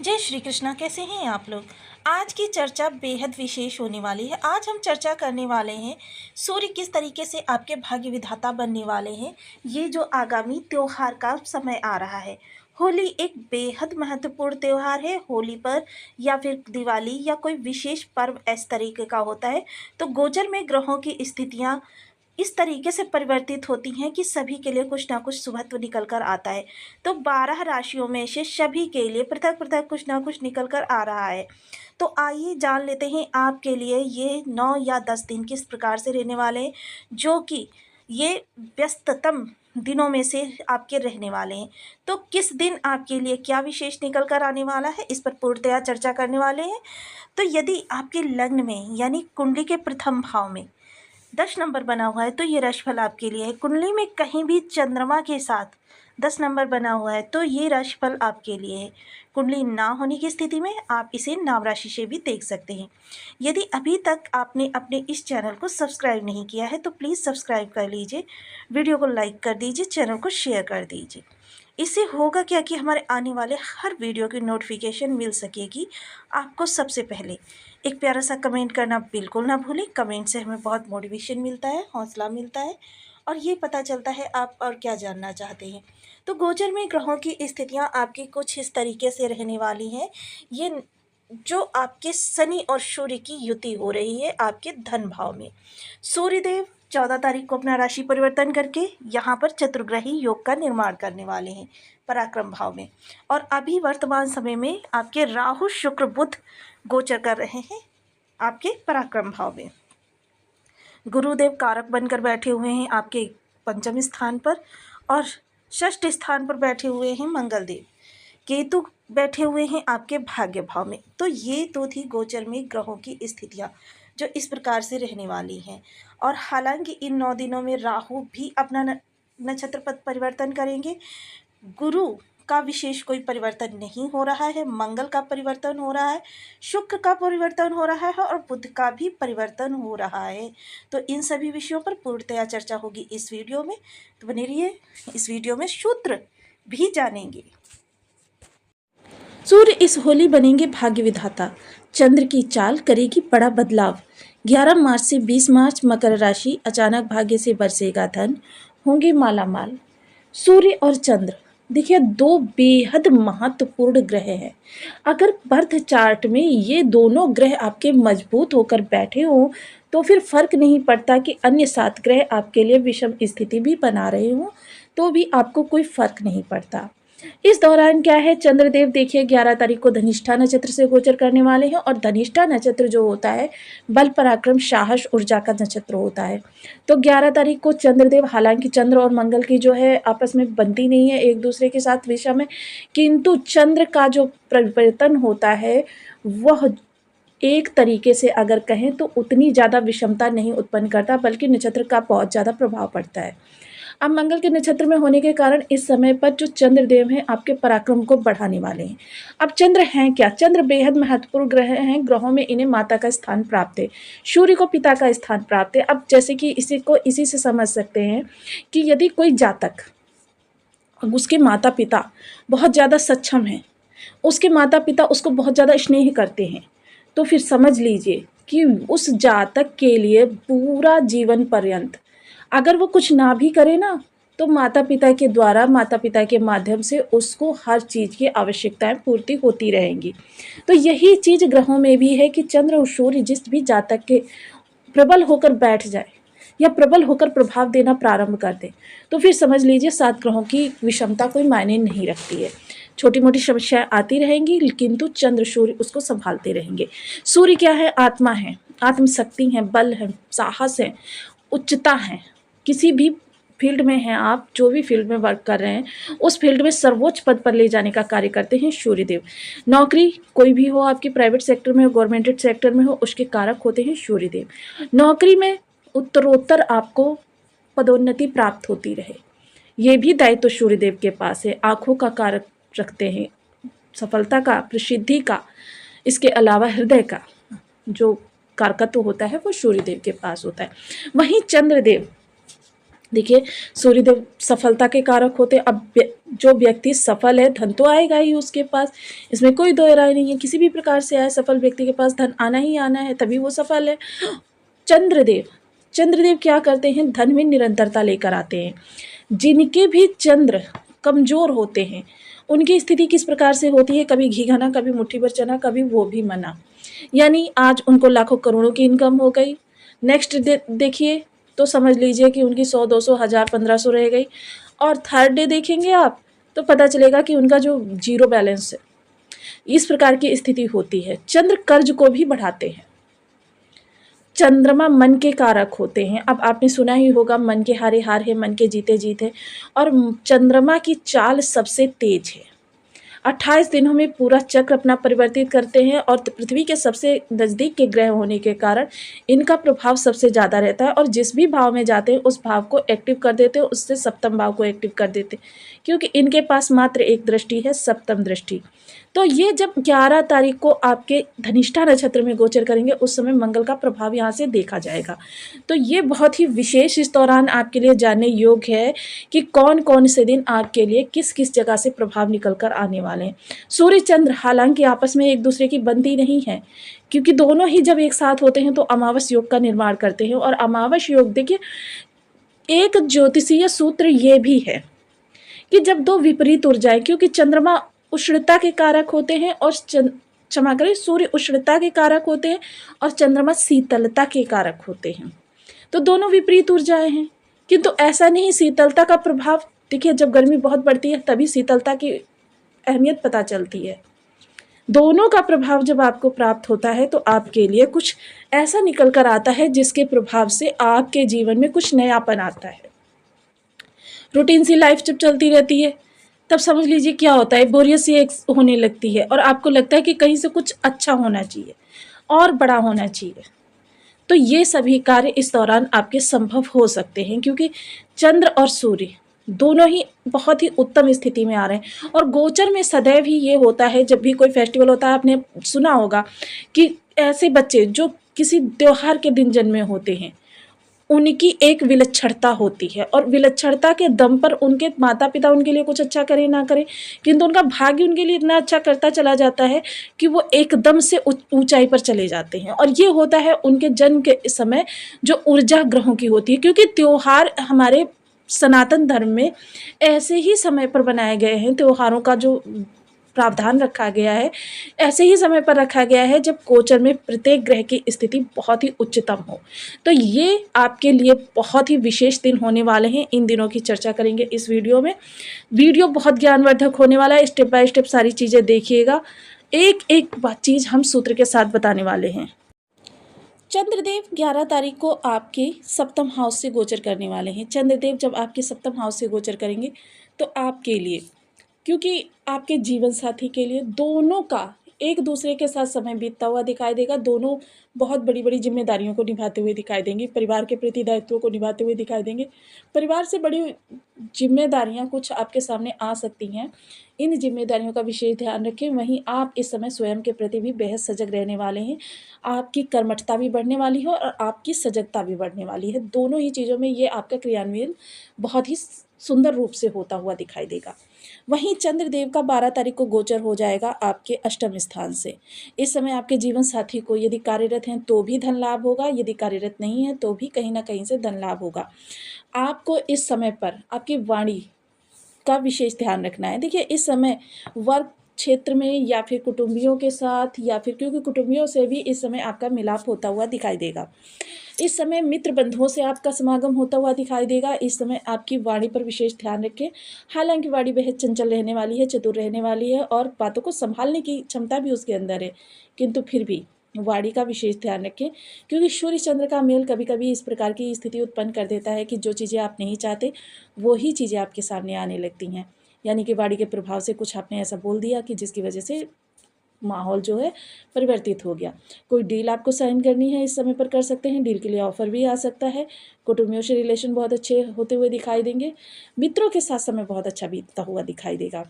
जय श्री कृष्णा। कैसे हैं आप लोग। आज की चर्चा बेहद विशेष होने वाली है। आज हम चर्चा करने वाले हैं सूर्य किस तरीके से आपके भाग्य विधाता बनने वाले हैं। ये जो आगामी त्योहार का समय आ रहा है, होली एक बेहद महत्वपूर्ण त्योहार है। होली पर या फिर दिवाली या कोई विशेष पर्व इस तरीके का होता है तो गोचर में ग्रहों की स्थितियाँ इस तरीके से परिवर्तित होती हैं कि सभी के लिए कुछ ना कुछ शुभत्व निकल कर आता है। तो 12 राशियों में से सभी के लिए पृथक पृथक कुछ ना कुछ निकल कर आ रहा है। तो आइए जान लेते हैं आपके लिए ये 9 या 10 दिन किस प्रकार से रहने वाले हैं, जो कि ये व्यस्ततम दिनों में से आपके रहने वाले हैं। तो किस दिन आपके लिए क्या विशेष निकल कर आने वाला है, इस पर पूर्णतया चर्चा करने वाले हैं। तो यदि आपके लग्न में यानी कुंडली के प्रथम भाव में 10 नंबर बना हुआ है तो ये राशिफल आपके लिए है। कुंडली में कहीं भी चंद्रमा के साथ 10 नंबर बना हुआ है तो ये राशिफल आपके लिए है। कुंडली ना होने की स्थिति में आप इसे नाम राशि से भी देख सकते हैं। यदि अभी तक आपने अपने इस चैनल को सब्सक्राइब नहीं किया है तो प्लीज़ सब्सक्राइब कर लीजिए, वीडियो को लाइक कर दीजिए, चैनल को शेयर कर दीजिए। इससे होगा क्या कि हमारे आने वाले हर वीडियो की नोटिफिकेशन मिल सकेगी आपको सबसे पहले। एक प्यारा सा कमेंट करना बिल्कुल ना भूलें। कमेंट से हमें बहुत मोटिवेशन मिलता है, हौसला मिलता है और ये पता चलता है आप और क्या जानना चाहते हैं। तो गोचर में ग्रहों की स्थितियां आपकी कुछ इस तरीके से रहने वाली हैं। ये जो आपके शनि और सूर्य की युति हो रही है आपके धन भाव में। सूर्यदेव 14 तारीख को अपना राशि परिवर्तन करके यहाँ पर चतुर्ग्रही योग का निर्माण करने वाले हैं पराक्रम भाव में। और अभी वर्तमान समय में आपके राहु शुक्र बुध गोचर कर रहे हैं आपके पराक्रम भाव में। गुरुदेव कारक बनकर बैठे हुए हैं आपके पंचम स्थान पर और षष्ठ स्थान पर बैठे हुए हैं मंगल देव। केतु बैठे हुए हैं आपके भाग्य भाव में। तो ये तो थी गोचर में ग्रहों की स्थितियाँ जो इस प्रकार से रहने वाली हैं। और हालांकि इन 9 दिनों में राहु भी अपना नक्षत्र पथ परिवर्तन करेंगे। गुरु का विशेष कोई परिवर्तन नहीं हो रहा है, मंगल का परिवर्तन हो रहा है, शुक्र का परिवर्तन हो रहा है और बुध का भी परिवर्तन हो रहा है। तो इन सभी विषयों पर पूर्णतया चर्चा होगी इस वीडियो में, तो बने रहिए। इस वीडियो में सूत्र भी जानेंगे। सूर्य इस होली बनेंगे भाग्य विधाता। चंद्र की चाल करेगी बड़ा बदलाव। 11 मार्च से 20 मार्च मकर राशि, अचानक भाग्य से बरसेगा धन, होंगे मालामाल। सूर्य और चंद्र देखिए 2 बेहद महत्वपूर्ण ग्रह हैं। अगर बर्थ चार्ट में ये दोनों ग्रह आपके मजबूत होकर बैठे हों तो फिर फर्क नहीं पड़ता कि अन्य 7 ग्रह आपके लिए विषम स्थिति भी बना रहे हों, तो भी आपको कोई फर्क नहीं पड़ता। इस दौरान क्या है, चंद्रदेव देखिए 11 तारीख को धनिष्ठा नक्षत्र से गोचर करने वाले हैं और धनिष्ठा नक्षत्र जो होता है बल पराक्रम साहस ऊर्जा का नक्षत्र होता है। तो 11 तारीख को चंद्रदेव, हालांकि चंद्र और मंगल की जो है आपस में बनती नहीं है एक दूसरे के साथ विषम में, किंतु चंद्र का जो परिवर्तन होता है वह एक तरीके से अगर कहें तो उतनी ज़्यादा विषमता नहीं उत्पन्न करता, बल्कि नक्षत्र का बहुत ज़्यादा प्रभाव पड़ता है। अब मंगल के नक्षत्र में होने के कारण इस समय पर जो चंद्रदेव हैं आपके पराक्रम को बढ़ाने वाले हैं। अब चंद्र हैं क्या, चंद्र बेहद महत्वपूर्ण ग्रह हैं। ग्रहों में इन्हें माता का स्थान प्राप्त है, सूर्य को पिता का स्थान प्राप्त है। अब जैसे कि इसी से समझ सकते हैं कि यदि कोई जातक, उसके माता पिता बहुत ज़्यादा सक्षम हैं, उसके माता पिता उसको बहुत ज़्यादा स्नेह करते हैं, तो फिर समझ लीजिए कि उस जातक के लिए पूरा जीवन पर्यंत अगर वो कुछ ना भी करे ना तो माता पिता के द्वारा, माता पिता के माध्यम से उसको हर चीज़ की आवश्यकताएं पूर्ति होती रहेंगी। तो यही चीज़ ग्रहों में भी है कि चंद्र और सूर्य जिस भी जातक के प्रबल होकर बैठ जाए या प्रबल होकर प्रभाव देना प्रारंभ कर दे तो फिर समझ लीजिए 7 ग्रहों की विषमता कोई मायने नहीं रखती है। छोटी मोटी समस्याएं आती रहेंगी किंतु चंद्र सूर्य उसको संभालते रहेंगे। सूर्य क्या है, आत्मा है, आत्मशक्ति है, बल है, साहस है, उच्चता है। किसी भी फील्ड में हैं आप, जो भी फील्ड में वर्क कर रहे हैं उस फील्ड में सर्वोच्च पद पर ले जाने का कार्य करते हैं सूर्यदेव। नौकरी कोई भी हो, आपकी प्राइवेट सेक्टर में हो, गवर्नमेंट सेक्टर में हो, उसके कारक होते हैं सूर्यदेव। नौकरी में उत्तरोत्तर आपको पदोन्नति प्राप्त होती रहे, ये भी दायित्व सूर्यदेव के पास है। आँखों का कारक रखते हैं, सफलता का, प्रसिद्धि का, इसके अलावा हृदय का जो कारकत्व होता है वो सूर्यदेव के पास होता है। वहीं चंद्रदेव देखिए, सूर्यदेव सफलता के कारक होते हैं। अब जो व्यक्ति सफल है, धन तो आएगा ही उसके पास, इसमें कोई दो राय नहीं है। किसी भी प्रकार से आए, सफल व्यक्ति के पास धन आना ही आना है, तभी वो सफल है। चंद्रदेव, चंद्रदेव क्या करते हैं? धन में निरंतरता लेकर आते हैं। जिनके भी चंद्र कमजोर होते हैं, उनकी स्थिति किस प्रकार से होती है? कभी घी खाना, कभी मुट्ठी भर चना, कभी वो भी मना। यानी आज उनको लाखों करोड़ों की इनकम हो गई, नेक्स्ट देखिए तो समझ लीजिए कि उनकी 100, 200, 1000, 1500 रह गई, और थर्ड डे देखेंगे आप तो पता चलेगा कि उनका जो जीरो बैलेंस है। इस प्रकार की स्थिति होती है। चंद्र कर्ज को भी बढ़ाते हैं। चंद्रमा मन के कारक होते हैं। अब आपने सुना ही होगा, मन के हारे हार है, मन के जीते जीत है। और चंद्रमा की चाल सबसे तेज है। 28 दिनों में पूरा चक्र अपना परिवर्तित करते हैं, और पृथ्वी के सबसे नज़दीक के ग्रह होने के कारण इनका प्रभाव सबसे ज़्यादा रहता है। और जिस भी भाव में जाते हैं उस भाव को एक्टिव कर देते हैं, उससे सप्तम भाव को एक्टिव कर देते हैं, क्योंकि इनके पास मात्र एक दृष्टि है, सप्तम दृष्टि। तो ये जब 11 तारीख को आपके धनिष्ठा नक्षत्र में गोचर करेंगे, उस समय मंगल का प्रभाव यहाँ से देखा जाएगा। तो ये बहुत ही विशेष इस दौरान आपके लिए जानने योग्य है कि कौन कौन से दिन आपके लिए किस किस जगह से प्रभाव निकल कर आने वाले हैं। सूर्य चंद्र हालांकि आपस में एक दूसरे की बनती नहीं है, क्योंकि दोनों ही जब एक साथ होते हैं तो अमावस योग का निर्माण करते हैं। और अमावस योग देखिए, एक ज्योतिषीय सूत्र ये भी है कि जब दो विपरीत ऊर्जाएं, क्योंकि चंद्रमा उष्णता के कारक होते हैं और क्षमा करें, सूर्य उष्णता के कारक होते हैं और चंद्रमा शीतलता के कारक होते हैं, तो दोनों विपरीत ऊर्जाएं हैं। किंतु ऐसा नहीं, शीतलता का प्रभाव देखिए, जब गर्मी बहुत बढ़ती है तभी शीतलता की अहमियत पता चलती है। दोनों का प्रभाव जब आपको प्राप्त होता है तो आपके लिए कुछ ऐसा निकल कर आता है जिसके प्रभाव से आपके जीवन में कुछ नयापन आता है। रूटीन सी लाइफ जब चलती रहती है तब समझ लीजिए क्या होता है, बोरियत सी एक होने लगती है और आपको लगता है कि कहीं से कुछ अच्छा होना चाहिए और बड़ा होना चाहिए। तो ये सभी कार्य इस दौरान आपके संभव हो सकते हैं, क्योंकि चंद्र और सूर्य दोनों ही बहुत ही उत्तम स्थिति में आ रहे हैं। और गोचर में सदैव ही ये होता है, जब भी कोई फेस्टिवल होता है, आपने सुना होगा कि ऐसे बच्चे जो किसी त्योहार के दिन जन्मे होते हैं, उनकी एक विलक्षणता होती है, और विलक्षणता के दम पर उनके माता पिता उनके लिए कुछ अच्छा करें ना करें, किंतु उनका भाग्य उनके लिए इतना अच्छा करता चला जाता है कि वो एकदम से ऊंचाई पर चले जाते हैं। और ये होता है उनके जन्म के समय जो ऊर्जा ग्रहों की होती है, क्योंकि त्योहार हमारे सनातन धर्म में ऐसे ही समय पर बनाए गए हैं। त्योहारों का जो प्रावधान रखा गया है, ऐसे ही समय पर रखा गया है जब गोचर में प्रत्येक ग्रह की स्थिति बहुत ही उच्चतम हो। तो ये आपके लिए बहुत ही विशेष दिन होने वाले हैं। इन दिनों की चर्चा करेंगे इस वीडियो में। वीडियो बहुत ज्ञानवर्धक होने वाला है, स्टेप बाय स्टेप सारी चीज़ें देखिएगा। एक एक चीज़ हम सूत्र के साथ बताने वाले हैं। चंद्रदेव 11 तारीख को आपके सप्तम हाउस से गोचर करने वाले हैं। चंद्रदेव जब आपके सप्तम हाउस से गोचर करेंगे तो आपके लिए, क्योंकि आपके जीवन साथी के लिए, दोनों का एक दूसरे के साथ समय बीतता हुआ दिखाई देगा। दोनों बहुत बड़ी बड़ी जिम्मेदारियों को निभाते हुए दिखाई देंगे, परिवार के प्रति दायित्वों को निभाते हुए दिखाई देंगे। परिवार से बड़ी जिम्मेदारियां कुछ आपके सामने आ सकती हैं, इन जिम्मेदारियों का विशेष ध्यान रखें। वहीं आप इस समय स्वयं के प्रति भी बेहद सजग रहने वाले हैं। आपकी कर्मठता भी बढ़ने वाली है और आपकी सजगता भी बढ़ने वाली है। दोनों ही चीज़ों में ये आपका क्रियान्वयन बहुत ही सुंदर रूप से होता हुआ दिखाई देगा। वहीं चंद्रदेव का 12 तारीख को गोचर हो जाएगा आपके अष्टम स्थान से। इस समय आपके जीवन साथी को यदि कार्यरत हैं तो भी धन लाभ होगा, यदि कार्यरत नहीं है तो भी कहीं ना कहीं से धन लाभ होगा। आपको इस समय पर आपकी वाणी का विशेष ध्यान रखना है। देखिए, इस समय वर्क क्षेत्र में या फिर कुटुंबियों के साथ, या फिर क्योंकि कुटुंबियों से भी इस समय आपका मिलाप होता हुआ दिखाई देगा। इस समय मित्र बंधुओं से आपका समागम होता हुआ दिखाई देगा। इस समय आपकी वाणी पर विशेष ध्यान रखें। हालांकि वाणी बेहद चंचल रहने वाली है, चतुर रहने वाली है और बातों को संभालने की क्षमता भी उसके अंदर है, किंतु फिर भी वाणी का विशेष ध्यान रखें, क्योंकि सूर्य चंद्र का मेल कभी कभी इस प्रकार की स्थिति उत्पन्न कर देता है कि जो चीज़ें आप नहीं चाहते वो ही चीज़ें आपके सामने आने लगती हैं। यानी कि वाणी के प्रभाव से कुछ आपने ऐसा बोल दिया कि जिसकी वजह से माहौल जो है परिवर्तित हो गया। कोई डील आपको साइन करनी है, इस समय पर कर सकते हैं। डील के लिए ऑफर भी आ सकता है। कुटुंबियों से रिलेशन बहुत अच्छे होते हुए दिखाई देंगे। मित्रों के साथ समय बहुत अच्छा बीतता हुआ दिखाई देगा।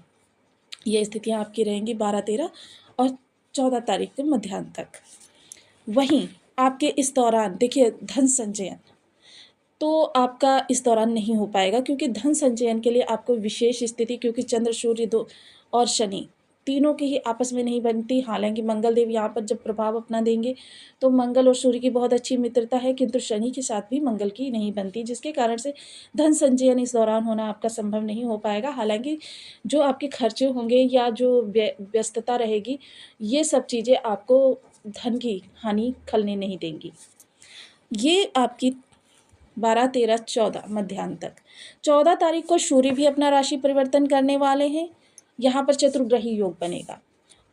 ये स्थितियाँ आपकी रहेंगी 12, 13 और 14 तारीख के मध्याह्न तक। वहीं आपके इस दौरान देखिए, धन संचयन, तो आपका इस दौरान नहीं हो पाएगा, क्योंकि धन संचयन के लिए आपको विशेष स्थिति, क्योंकि चंद्र, सूर्य दो और शनि तीनों की ही आपस में नहीं बनती। हालांकि मंगल देव यहाँ पर जब प्रभाव अपना देंगे तो मंगल और सूर्य की बहुत अच्छी मित्रता है, किंतु शनि के साथ भी मंगल की नहीं बनती, जिसके कारण से धन संचयन इस दौरान होना आपका संभव नहीं हो पाएगा। हालांकि जो आपके खर्चे होंगे या जो व्यस्तता रहेगी, ये सब चीज़ें आपको धन की हानि खलने नहीं देंगी। ये आपकी 12, 13, 14 मध्याह्न तक। 14 तारीख को सूर्य भी अपना राशि परिवर्तन करने वाले हैं। यहाँ पर चतुर्ग्रही योग बनेगा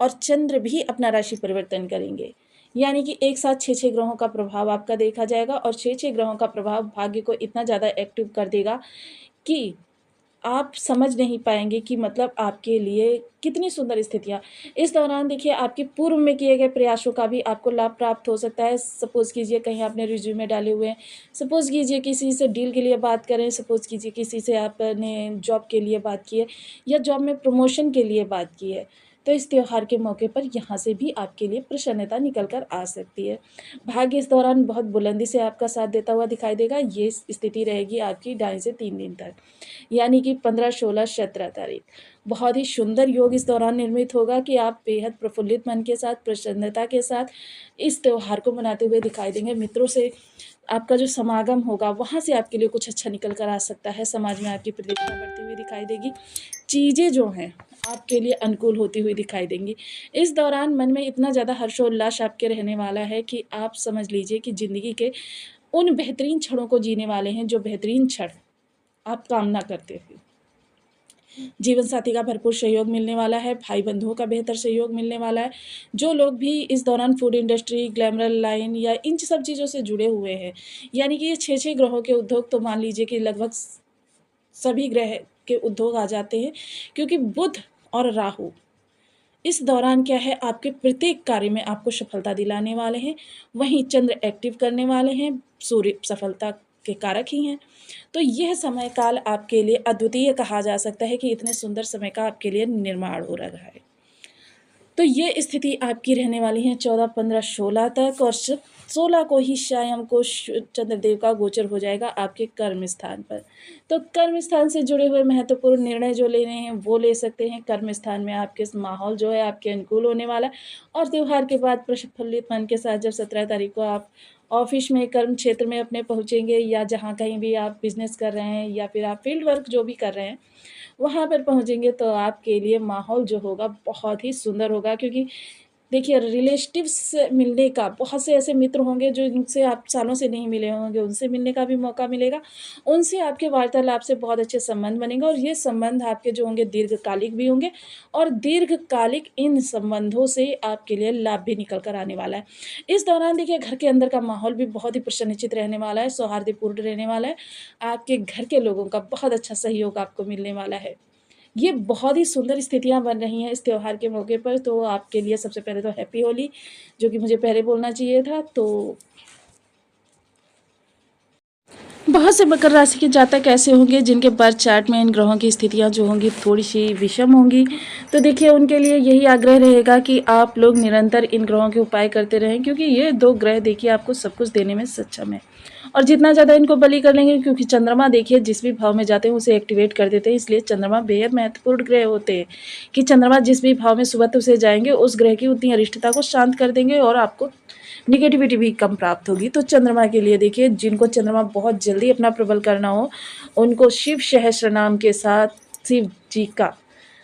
और चंद्र भी अपना राशि परिवर्तन करेंगे, यानी कि एक साथ 6 ग्रहों का प्रभाव आपका देखा जाएगा। और 6 ग्रहों का प्रभाव भाग्य को इतना ज़्यादा एक्टिव कर देगा कि आप समझ नहीं पाएंगे कि मतलब आपके लिए कितनी सुंदर स्थितियाँ इस दौरान। देखिए, आपके पूर्व में किए गए प्रयासों का भी आपको लाभ प्राप्त हो सकता है। सपोज़ कीजिए कहीं आपने रिज्यूमे डाले हुए हैं, सपोज़ कीजिए किसी से डील के लिए बात करें, सपोज़ कीजिए किसी से आपने जॉब के लिए बात की है या जॉब में प्रमोशन के लिए बात की है, तो इस त्योहार के मौके पर यहाँ से भी आपके लिए प्रसन्नता निकल कर आ सकती है। भाग्य इस दौरान बहुत बुलंदी से आपका साथ देता हुआ दिखाई देगा। ये स्थिति रहेगी आपकी 2.5 से 3 दिन तक, यानी कि 15, 16, 17 तारीख। बहुत ही सुंदर योग इस दौरान निर्मित होगा कि आप बेहद प्रफुल्लित मन के साथ, प्रसन्नता के साथ इस त्यौहार को मनाते हुए दिखाई देंगे। मित्रों से आपका जो समागम होगा वहाँ से आपके लिए कुछ अच्छा निकल कर आ सकता है। समाज में आपकी प्रतिष्ठा बढ़ती हुई दिखाई देगी। चीज़ें जो हैं आपके लिए अनुकूल होती हुई दिखाई देंगी। इस दौरान मन में इतना ज़्यादा हर्षोल्लास आपके रहने वाला है कि आप समझ लीजिए कि ज़िंदगी के उन बेहतरीन क्षणों को जीने वाले हैं जो बेहतरीन क्षण आप कामना करते थे। जीवन साथी का भरपूर सहयोग मिलने वाला है, भाई बंधुओं का बेहतर सहयोग मिलने वाला है। जो लोग भी इस दौरान फूड इंडस्ट्री, ग्लैमर लाइन या इन सब चीज़ों से जुड़े हुए हैं, यानी कि ये 6 ग्रहों के उद्योग, तो मान लीजिए कि लगभग सभी ग्रह के उद्योग आ जाते हैं, क्योंकि बुध और राहु इस दौरान क्या है, आपके प्रत्येक कार्य में आपको सफलता दिलाने वाले हैं। वहीं चंद्र एक्टिव करने वाले हैं, सूर्य सफलता के कारक ही हैं। तो यह समय काल आपके लिए अद्वितीय कहा जा सकता है कि इतने सुंदर समय का आपके लिए निर्माण हो रहा है। तो ये स्थिति आपकी रहने वाली है 14, 15, 16 तक, और 16 को ही शायद को चंद्रदेव का गोचर हो जाएगा आपके कर्म स्थान पर। तो कर्म स्थान से जुड़े हुए महत्वपूर्ण निर्णय जो लेने हैं वो ले सकते हैं। कर्म स्थान में आपके माहौल जो है आपके अनुकूल होने वाला है, और त्यौहार के बाद प्रफुल्लित मन के साथ जब 17 तारीख को आप ऑफिस में, कर्म क्षेत्र में अपने पहुँचेंगे, या जहाँ कहीं भी आप बिजनेस कर रहे हैं या फिर आप फील्ड वर्क जो भी कर रहे हैं वहाँ पर पहुँचेंगे, तो आपके लिए माहौल जो होगा बहुत ही सुंदर होगा। क्योंकि देखिए, रिलेटिव्स से मिलने का, बहुत से ऐसे मित्र होंगे जो जिनसे आप सालों से नहीं मिले होंगे, उनसे मिलने का भी मौका मिलेगा। उनसे आपके वार्तालाप से बहुत अच्छे संबंध बनेंगे, और ये संबंध आपके जो होंगे दीर्घकालिक भी होंगे, और दीर्घकालिक इन संबंधों से आपके लिए लाभ भी निकल कर आने वाला है। इस दौरान देखिए, घर के अंदर का माहौल भी बहुत ही प्रसन्नचित्त रहने वाला है, सौहार्दपूर्ण रहने वाला है। आपके घर के लोगों का बहुत अच्छा सहयोग आपको मिलने वाला है। ये बहुत ही सुंदर स्थितियाँ बन रही हैं इस त्योहार के मौके पर। तो आपके लिए सबसे पहले तो हैप्पी होली, जो कि मुझे पहले बोलना चाहिए था। तो बहुत से मकर राशि के जातक ऐसे होंगे जिनके बर्थ चार्ट में इन ग्रहों की स्थितियां जो होंगी थोड़ी सी विषम होंगी। तो देखिए, उनके लिए यही आग्रह रहेगा कि आप लोग निरंतर इन ग्रहों के उपाय करते रहें, क्योंकि ये 2 ग्रह देखिए आपको सब कुछ देने में सक्षम है। और जितना ज़्यादा इनको बलि कर लेंगे, क्योंकि चंद्रमा देखिए जिस भी भाव में जाते हैं उसे एक्टिवेट कर देते हैं, इसलिए चंद्रमा बेहद महत्वपूर्ण ग्रह होते हैं कि चंद्रमा जिस भी भाव में सुबह से जाएंगे उस ग्रह की उतनी अरिष्टता को शांत कर देंगे और आपको निगेटिविटी भी कम प्राप्त होगी। तो चंद्रमा के लिए देखिए, जिनको चंद्रमा बहुत जल्दी अपना प्रबल करना हो, उनको शिव सहस्त्र नाम के साथ शिव जी का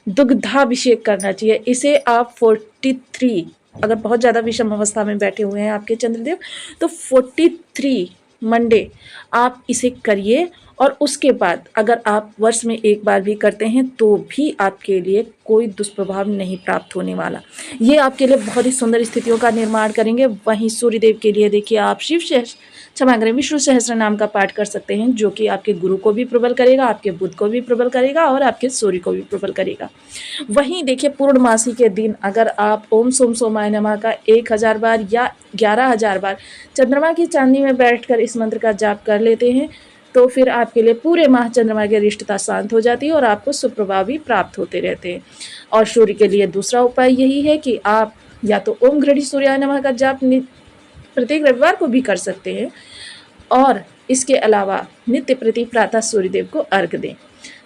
दुग्धाभिषेक करना चाहिए। इसे आप 43, अगर बहुत ज़्यादा विषम अवस्था में बैठे हुए हैं आपके चंद्रदेव, तो 43 मंडे आप इसे करिए। और उसके बाद अगर आप वर्ष में एक बार भी करते हैं तो भी आपके लिए कोई दुष्प्रभाव नहीं प्राप्त होने वाला। ये आपके लिए बहुत ही सुंदर स्थितियों का निर्माण करेंगे। वहीं सूर्यदेव के लिए देखिए, आप क्षमा करें, विष्णु सहस्त्र नाम का पाठ कर सकते हैं, जो कि आपके गुरु को भी प्रबल करेगा, आपके बुध को भी प्रबल करेगा और आपके सूर्य को भी प्रबल करेगा। वहीं देखिए, पूर्णमासी के दिन अगर आप ओम सोम सोमाय नमः का 1000 बार या 11,000 बार चंद्रमा की चांदी में बैठकर इस मंत्र का जाप कर लेते हैं, तो फिर आपके लिए पूरे माह चंद्रमा की अरिष्टता शांत हो जाती है और आपको सुप्रभाव भी प्राप्त होते रहते हैं। और सूर्य के लिए दूसरा उपाय यही है कि आप या तो ओम घृणी सूर्याय नमः का जाप प्रत्येक रविवार को भी कर सकते हैं, और इसके अलावा नित्य प्रति प्रातः सूर्यदेव को अर्घ दें।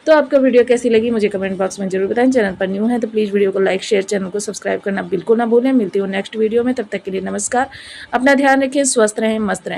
तो आपको वीडियो कैसी लगी मुझे कमेंट बॉक्स में जरूर बताएं। चैनल पर न्यू है तो प्लीज़ वीडियो को लाइक शेयर, चैनल को सब्सक्राइब करना बिल्कुल ना भूलें। मिलती हूँ नेक्स्ट वीडियो में, तब तक के लिए नमस्कार। अपना ध्यान रखें, स्वस्थ रहें, मस्त रहें।